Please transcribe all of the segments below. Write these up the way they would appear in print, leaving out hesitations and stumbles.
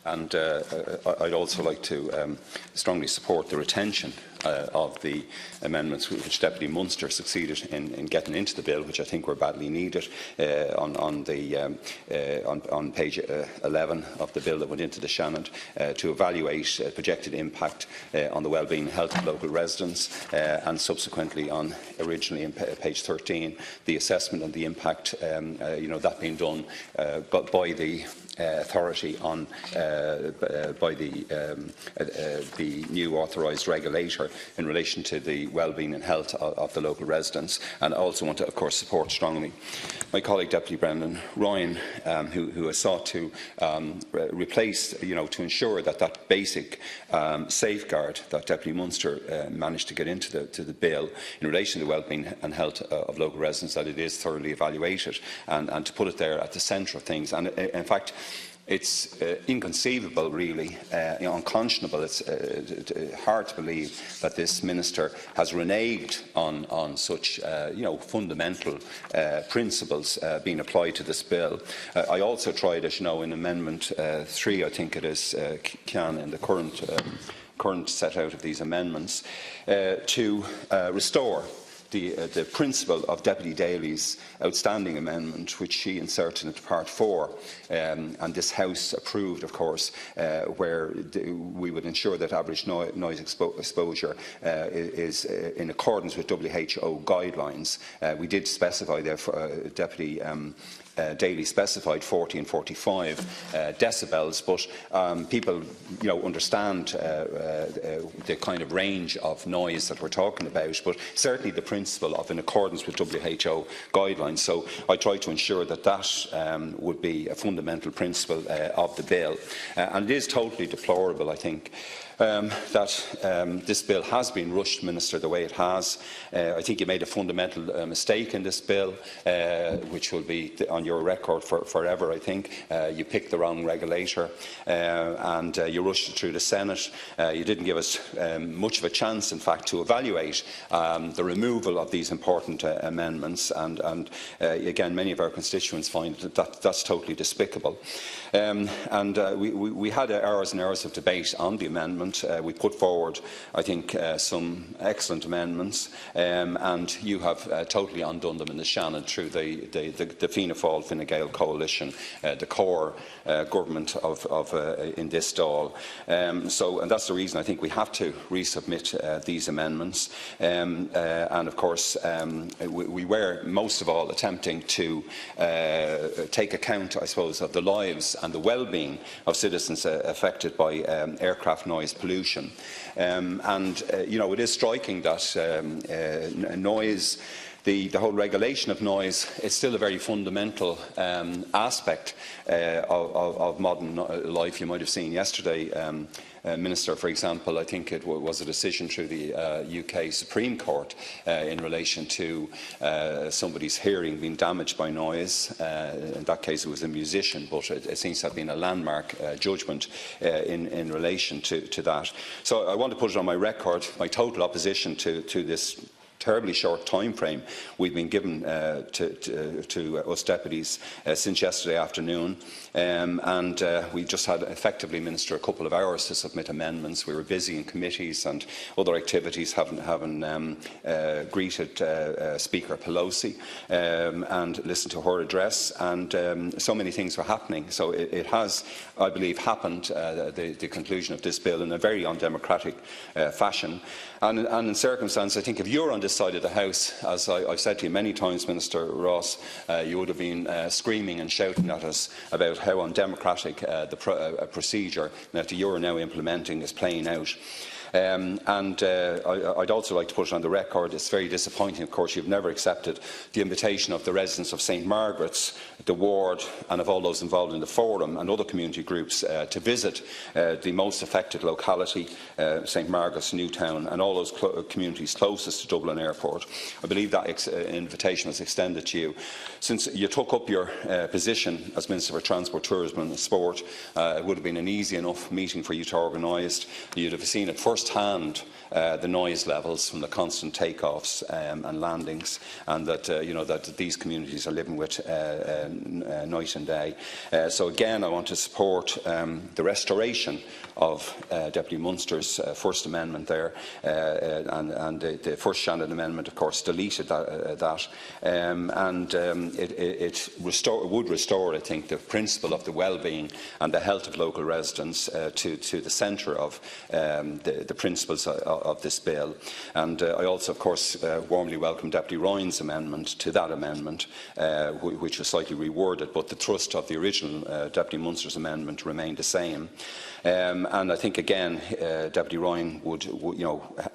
And I'd also like to strongly support the retention of the amendments which Deputy Munster succeeded in getting into the bill, which I think were badly needed, on page 11 of the bill that went into the Shannon, to evaluate projected impact on the wellbeing and health of local residents, and subsequently on originally in page 13 the assessment and the impact, that being done by the authority on by the new authorised regulator in relation to the wellbeing and health of the local residents. And I also want to, of course, support strongly my colleague Deputy Brendan Ryan, who has sought to replace, to ensure that that basic safeguard that Deputy Munster managed to get into the bill in relation to the wellbeing and health of local residents, that it is thoroughly evaluated and to put it there at the centre of things. And in fact, it's inconceivable, really, unconscionable. It's hard to believe that this minister has reneged on such, fundamental principles being applied to this bill. I also tried, as you know, in Amendment 3, I think it is, in the current set out of these amendments, to restore the principle of Deputy Daly's outstanding amendment, which she inserted into Part 4, and this House approved, of course, where we would ensure that average noise exposure is in accordance with WHO guidelines. We did specify there, Deputy Daly specified 40 and 45 decibels, but people, understand the kind of range of noise that we're talking about. But certainly the principle of in accordance with WHO guidelines. So I tried to ensure that that would be a fundamental principle of the bill, and it is totally deplorable, I think, that this bill has been rushed, Minister, the way it has. I think you made a fundamental mistake in this bill, which will be on your record forever, I think. You picked the wrong regulator, and you rushed it through the Senate. You didn't give us much of a chance, in fact, to evaluate the removal of these important amendments, and again, many of our constituents find that that's totally despicable. We had hours and hours of debate on the amendment. We put forward, I think, some excellent amendments, and you have totally undone them in the Shannon through the Fianna Fáil Fine Gael coalition, the core government in this Dáil. And that's the reason I think we have to resubmit these amendments. And of course, we were most of all attempting to take account, I suppose, of the lives and the well-being of citizens affected by aircraft noise pollution. It is striking that noise, the whole regulation of noise, is still a very fundamental aspect of modern life. You might have seen yesterday, Minister, for example, I think it was a decision through the UK Supreme Court in relation to somebody's hearing being damaged by noise. In that case, it was a musician, but it seems to have been a landmark judgment in relation to that. So I want to put it on my record, my total opposition to this terribly short time frame we've been given to us deputies since yesterday afternoon, and we just had effectively, Minister, a couple of hours to submit amendments. We were busy in committees and other activities, having greeted Speaker Pelosi and listened to her address, and so many things were happening. So it has, I believe, happened, the conclusion of this bill, in a very undemocratic fashion. And in circumstance, I think if you're on this side of the House, as I've said to you many times, Minister Ross, you would have been screaming and shouting at us about how undemocratic the procedure that you're now implementing is playing out. I'd also like to put it on the record, it's very disappointing, of course, you've never accepted the invitation of the residents of St Margaret's, the ward, and of all those involved in the forum and other community groups to visit the most affected locality, St Margaret's, Newtown, and all those communities closest to Dublin Airport. I believe that invitation was extended to you. Since you took up your position as Minister for Transport, Tourism and Sport, it would have been an easy enough meeting for you to organise. You'd have seen it first first-hand the noise levels from the constant takeoffs and landings, and that that these communities are living with night and day. So again, I want to support the restoration of Deputy Munster's First Amendment there, and the First Shannon Amendment, of course, deleted that, and it would restore, I think, the principle of the well-being and the health of local residents to the centre of the principles of this bill. And I also, of course, warmly welcome Deputy Ryan's amendment to that amendment, which was slightly reworded, but the thrust of the original Deputy Munster's amendment remained the same. And I think, again, Deputy Ryan would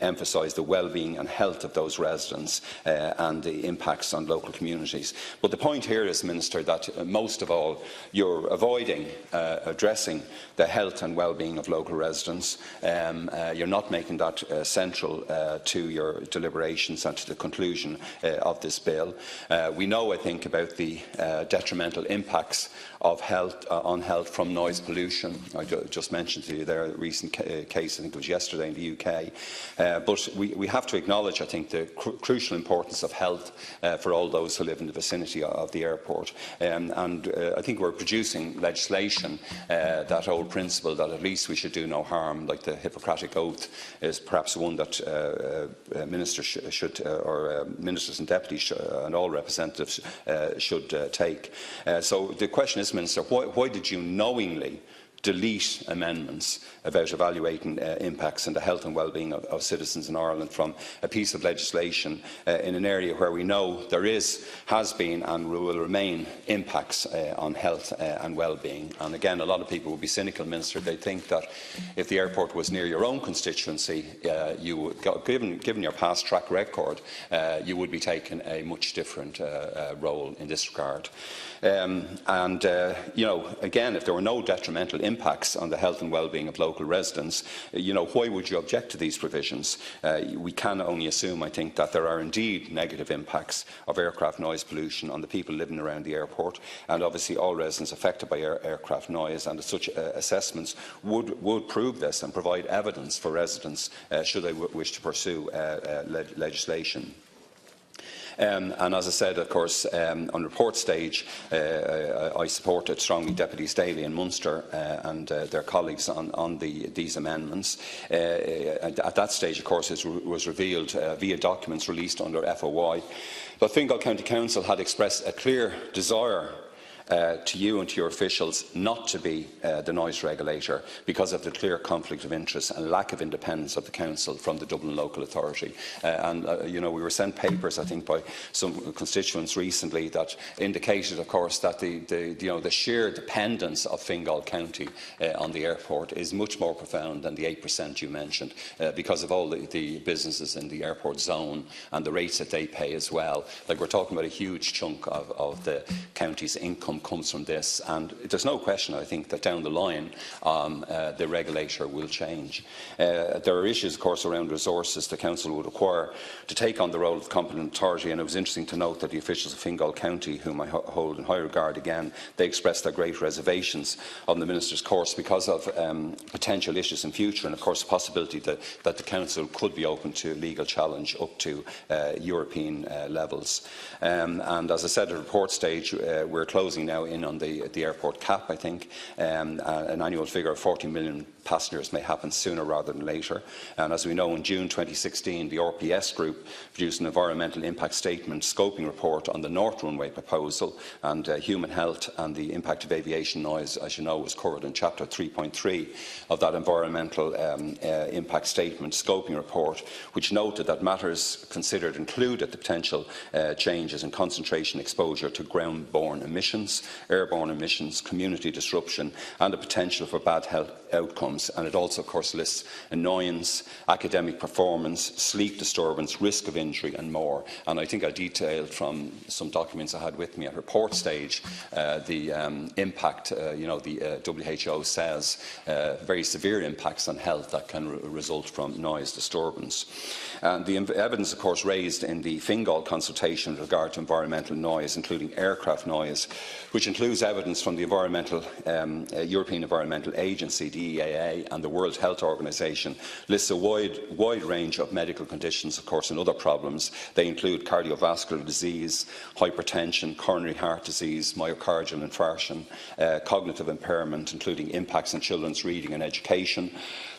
emphasise the well-being and health of those residents and the impacts on local communities. But the point here is, Minister, that most of all, you're avoiding addressing the health and well-being of local residents. You're not making that central to your deliberations and to the conclusion of this bill. We know, I think, about the detrimental impacts of on health from noise pollution. I just mentioned to you there a recent case, I think it was yesterday in the UK. But we have to acknowledge, I think, the crucial importance of health for all those who live in the vicinity of the airport. And I think we're producing legislation, that old principle that at least we should do no harm, like the Hippocratic Oath, is perhaps one that ministers ministers and deputies and all representatives should take. So the question is, Minister, why did you knowingly delete amendments about evaluating impacts on the health and well-being of citizens in Ireland from a piece of legislation in an area where we know there has been and will remain impacts on health and well-being? And again, a lot of people would be cynical, Minister. They think that if the airport was near your own constituency, you would, given your past track record, you would be taking a much different role in this regard. Again, if there were no detrimental impacts on the health and well-being of local residents, why would you object to these provisions? We can only assume, I think, that there are indeed negative impacts of aircraft noise pollution on the people living around the airport, and obviously all residents affected by aircraft noise, and such assessments would prove this and provide evidence for residents should they wish to pursue legislation. And as I said, of course, on report stage, I supported strongly Deputies Daly and Munster and their colleagues on these amendments. At that stage, of course, it was revealed via documents released under FOI that Fingal County Council had expressed a clear desire to you and to your officials not to be the noise regulator because of the clear conflict of interest and lack of independence of the Council from the Dublin Local Authority. We were sent papers, I think, by some constituents recently that indicated, of course, that the sheer dependence of Fingal County on the airport is much more profound than the 8% you mentioned, because of all the businesses in the airport zone and the rates that they pay as well. Like, we're talking about a huge chunk of the county's income comes from this, and there's no question, I think, that down the line the regulator will change. There are issues, of course, around resources the Council would require to take on the role of competent authority, and it was interesting to note that the officials of Fingal County, whom I hold in high regard again, they expressed their great reservations on the Minister's course because of potential issues in future, and of course the possibility that the Council could be open to legal challenge up to European levels. And as I said at report stage, we're closing now in on the airport cap, I think. An annual figure of 40 million passengers may happen sooner rather than later. And as we know, in June 2016, the RPS Group produced an environmental impact statement scoping report on the North Runway proposal, and human health and the impact of aviation noise, as you know, was covered in Chapter 3.3 of that environmental impact statement scoping report, which noted that matters considered included the potential changes in concentration exposure to ground-borne emissions, airborne emissions, community disruption, and the potential for bad health outcomes. And it also, of course, lists annoyance, academic performance, sleep disturbance, risk of injury, and more. And I think I detailed from some documents I had with me at report stage the impact, the WHO says very severe impacts on health that can result from noise disturbance. And the evidence, of course, raised in the Fingal consultation with regard to environmental noise, including aircraft noise, which includes evidence from the European Environmental Agency, the EAA, EMA and the World Health Organization lists a wide range of medical conditions, of course, and other problems. They include cardiovascular disease, hypertension, coronary heart disease, myocardial infarction, cognitive impairment, including impacts on children's reading and education.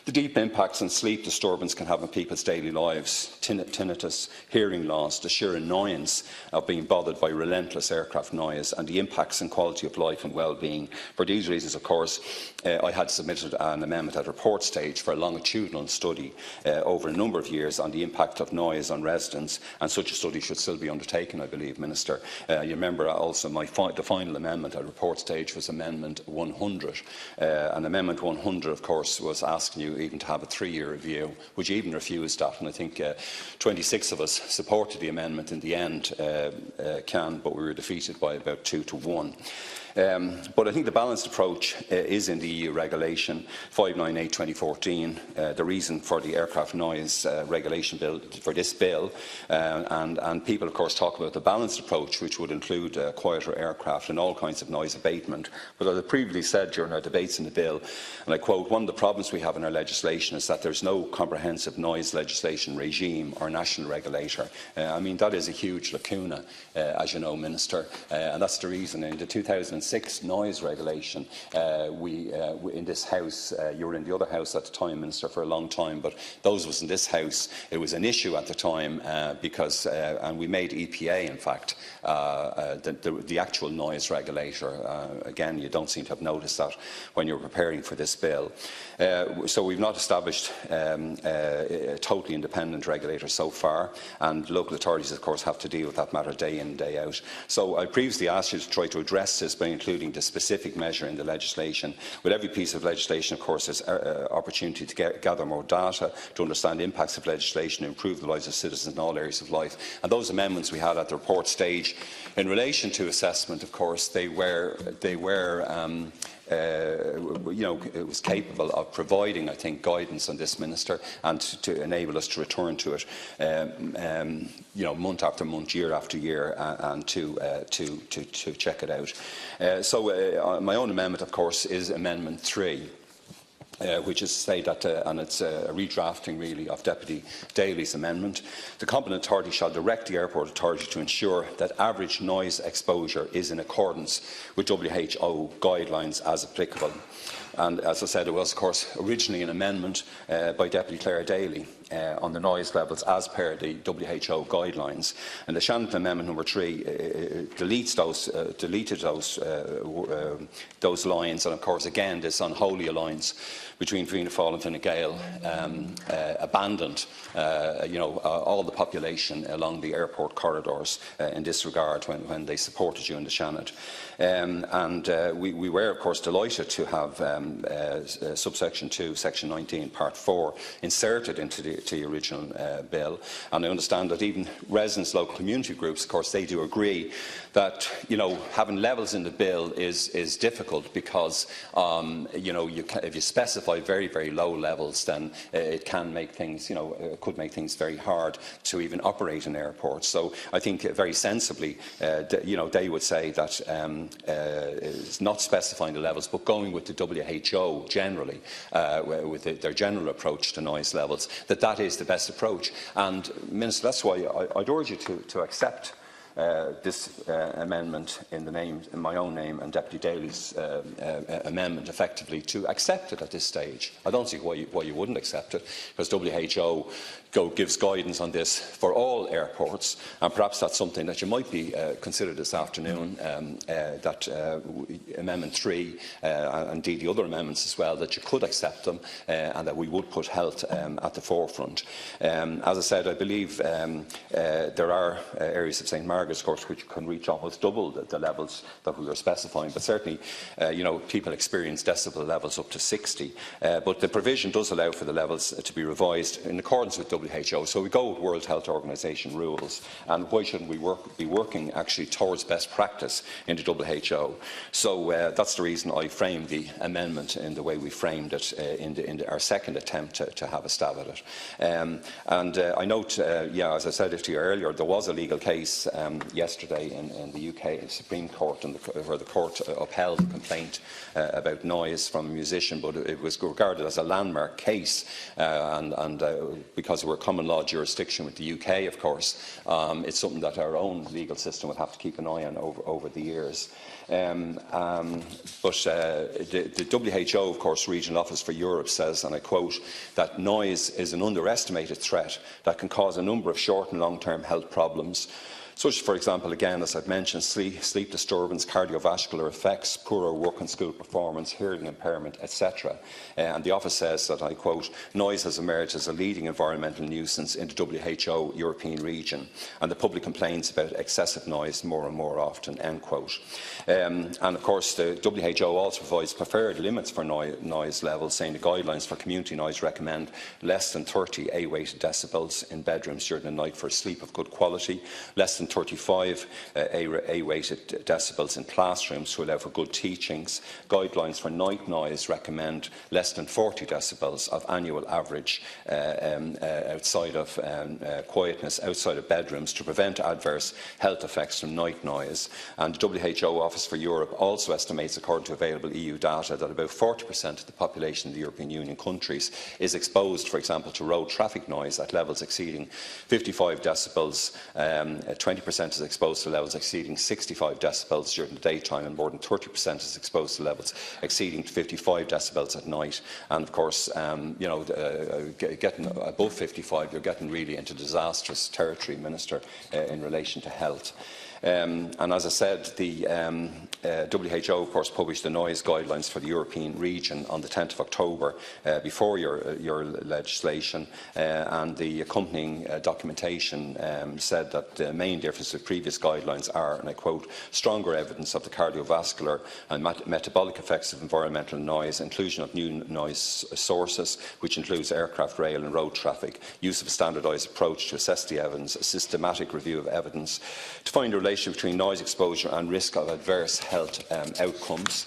The deep impacts on sleep disturbance can have on people's daily lives, tinnitus, hearing loss, the sheer annoyance of being bothered by relentless aircraft noise, and the impacts on quality of life and well-being. For these reasons, of course, I had submitted an amendment at report stage for a longitudinal study over a number of years on the impact of noise on residents, and such a study should still be undertaken, I believe, Minister. You remember also the final amendment at report stage was Amendment 100. And Amendment 100, of course, was asking you even to have a 3-year review, which even refused that. And I think 26 of us supported the amendment in the end, but we were defeated by about 2 to 1. But I think the balanced approach is in the EU regulation 598/2014, the reason for the aircraft noise regulation bill, for this bill, and people of course talk about the balanced approach, which would include quieter aircraft and all kinds of noise abatement. But as I previously said during our debates in the bill, and I quote, one of the problems we have in our legislation is that there is no comprehensive noise legislation regime or national regulator. I mean, that is a huge lacuna, as you know, Minister, and that's the reason in the 2006 noise regulation, we in this House, you were in the other House at the time, Minister, for a long time, but those was in this House. It was an issue at the time because, and we made EPA, in fact, the actual noise regulator. Again, you don't seem to have noticed that when you're preparing for this bill. So we've not established a totally independent regulator so far, and local authorities, of course, have to deal with that matter day in, day out. So I previously asked you to try to address this by including the specific measure in the legislation. With every piece of legislation, of course, there's opportunity to gather more data, to understand the impacts of legislation, to improve the lives of citizens in all areas of life. And those amendments we had at the report stage, in relation to assessment, of course, they were you know, it was capable of providing, I think, guidance on this, Minister, and to enable us to return to it, you know, month after month, year after year, and to check it out. So my own amendment, of course, is Amendment 3. Which is to say that, and it's a redrafting really of Deputy Daly's amendment, the competent authority shall direct the airport authority to ensure that average noise exposure is in accordance with WHO guidelines as applicable. And as I said, it was, of course, originally an amendment by Deputy Claire Daly on the noise levels as per the WHO guidelines. And the Shannon Amendment number 3 deleted those lines, and of course, again, this unholy alliance between Fianna Fáil and Fine Gael abandoned, you know, all the population along the airport corridors in this regard when they supported you in the Shannon. We were, of course, delighted to have subsection 2, section 19, part 4 inserted into the original bill. And I understand that even residents, local community groups, of course, they do agree that, you know, having levels in the bill is difficult because, you know, if you specify very, very low levels, then it can make things, you know, could make things very hard to even operate in airports. So I think very sensibly, you know, they would say that it's not specifying the levels, but going with the WHO generally, with their general approach to noise levels, that is the best approach. And, Minister, that's why I'd urge you to accept this amendment in my own name, and Deputy Daly's amendment, effectively to accept it at this stage. I don't see why you wouldn't accept it, because WHO gives guidance on this for all airports, and perhaps that's something that you might be consider this afternoon, that Amendment 3, and indeed the other amendments as well, that you could accept them, and that we would put health at the forefront. As I said, I believe there are areas of St Margaret's, of course, which can reach almost double the levels that we were specifying, but certainly, you know, people experience decibel levels up to 60. But the provision does allow for the levels to be revised in accordance with WHO. So we go with World Health Organization rules, and why shouldn't we be working actually towards best practice in the WHO? So that's the reason I framed the amendment in the way we framed it in our second attempt to have a stab at it. I note, yeah, as I said to you earlier, there was a legal case yesterday in the UK Supreme Court, where the court upheld a complaint about noise from a musician, but it was regarded as a landmark case, because we're a common law jurisdiction with the UK, of course, it's something that our own legal system will have to keep an eye on over the years. But the WHO, of course, Regional Office for Europe says, and I quote, that noise is an underestimated threat that can cause a number of short and long-term health problems, such, for example, again, as I've mentioned, sleep disturbance, cardiovascular effects, poorer work and school performance, hearing impairment, etc. And the office says that, I quote, noise has emerged as a leading environmental nuisance in the WHO European region, and the public complains about excessive noise more and more often, end quote. And of course, the WHO also provides preferred limits for noise levels, saying the guidelines for community noise recommend less than 30 A-weighted decibels in bedrooms during the night for sleep of good quality, less than 35 A-weighted decibels in classrooms to allow for good teachings. Guidelines for night noise recommend less than 40 decibels of annual average outside of quietness outside of bedrooms to prevent adverse health effects from night noise. And the WHO Office for Europe also estimates, according to available EU data, that about 40% of the population of the European Union countries is exposed, for example, to road traffic noise at levels exceeding 55 decibels, 20% is exposed to levels exceeding 65 decibels during the daytime, and more than 30% is exposed to levels exceeding 55 decibels at night. And of course, getting above 55, you're getting really into disastrous territory, Minister, in relation to health. And as I said, the WHO, of course, published the noise guidelines for the European region on the 10th of October before your legislation, and the accompanying documentation said that the main difference with previous guidelines are, and I quote, stronger evidence of the cardiovascular and metabolic effects of environmental noise, inclusion of new noise sources, which includes aircraft, rail and road traffic, use of a standardised approach to assess the evidence, a systematic review of evidence, to find a relationship between noise exposure and risk of adverse health outcomes,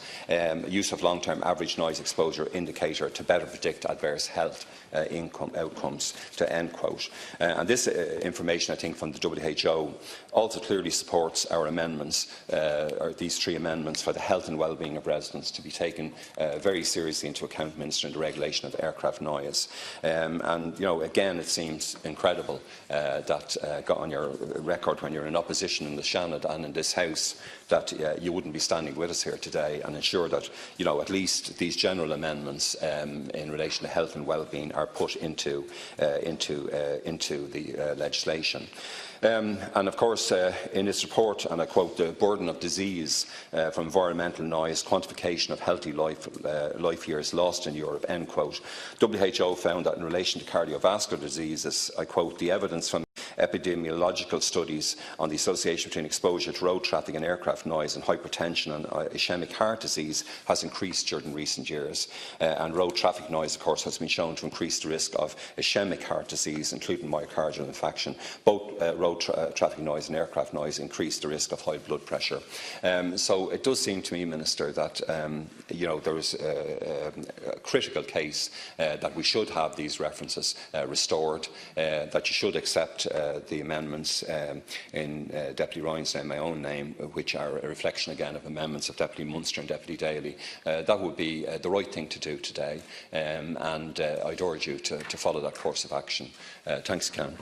use of long-term average noise exposure indicator to better predict adverse health outcomes, to end quote. And this information, I think, from the WHO also clearly supports our amendments, or these three amendments, for the health and well-being of residents to be taken very seriously into account, Minister, in the regulation of aircraft noise. And, you know, again, it seems incredible that got on your record when you're in opposition in the Seanad and in this House, that you wouldn't be standing with us here today and ensure that, you know, at least these general amendments in relation to health and well-being are put into the legislation. And of course, in its report, and I quote, the burden of disease from environmental noise, quantification of healthy life years lost in Europe, end quote. WHO found that in relation to cardiovascular diseases, I quote, the evidence from epidemiological studies on the association between exposure to road traffic and aircraft noise and hypertension and ischemic heart disease has increased during recent years. And road traffic noise, of course, has been shown to increase the risk of ischemic heart disease, including myocardial infarction. Both road traffic noise and aircraft noise increase the risk of high blood pressure. So it does seem to me, Minister, that you know, there is a critical case that we should have these references restored, that you should accept the amendments in Deputy Ryan's name, my own name, which are a reflection again of amendments of Deputy Munster and Deputy Daly. That would be the right thing to do today, and I'd urge you to follow that course of action. Thanks, Ken.